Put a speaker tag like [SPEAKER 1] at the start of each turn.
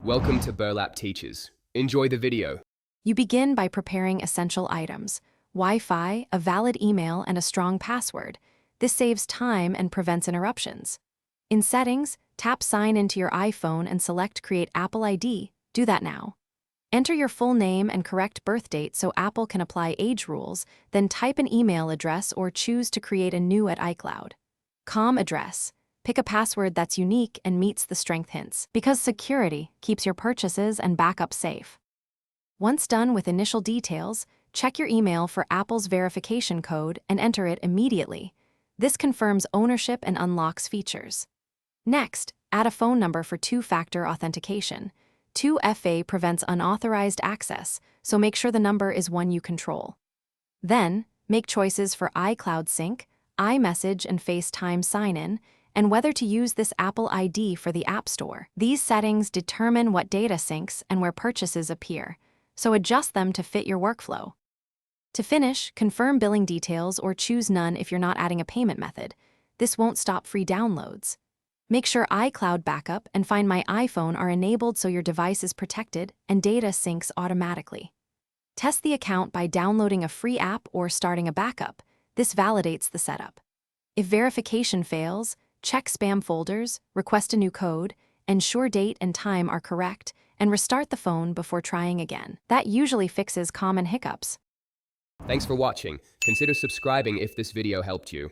[SPEAKER 1] Welcome to Burlap Teachers. Enjoy the video.
[SPEAKER 2] You begin by preparing essential items: Wi-Fi, a valid email, and a strong password. This saves time and prevents interruptions. In Settings, tap Sign into your iPhone and select Create Apple ID. Do that now. Enter your full name and correct birth date so Apple can apply age rules, then type an email address or choose to create a new at iCloud. COM address. Pick a password that's unique and meets the strength hints, because security keeps your purchases and backups safe. Once done with initial details, check your email for Apple's verification code and enter it immediately. This confirms ownership and unlocks features. Next, add a phone number for two-factor authentication. 2FA prevents unauthorized access, so make sure the number is one you control. Then, make choices for iCloud Sync, iMessage and FaceTime sign-in, and whether to use this Apple ID for the App Store. These settings determine what data syncs and where purchases appear, so adjust them to fit your workflow. To finish, confirm billing details or choose none if you're not adding a payment method. This won't stop free downloads. Make sure iCloud Backup and Find My iPhone are enabled so your device is protected and data syncs automatically. Test the account by downloading a free app or starting a backup. This validates the setup. If verification fails, check spam folders, request a new code, ensure date and time are correct, and restart the phone before trying again. That usually fixes common hiccups.
[SPEAKER 1] Thanks for watching. Consider subscribing if this video helped you.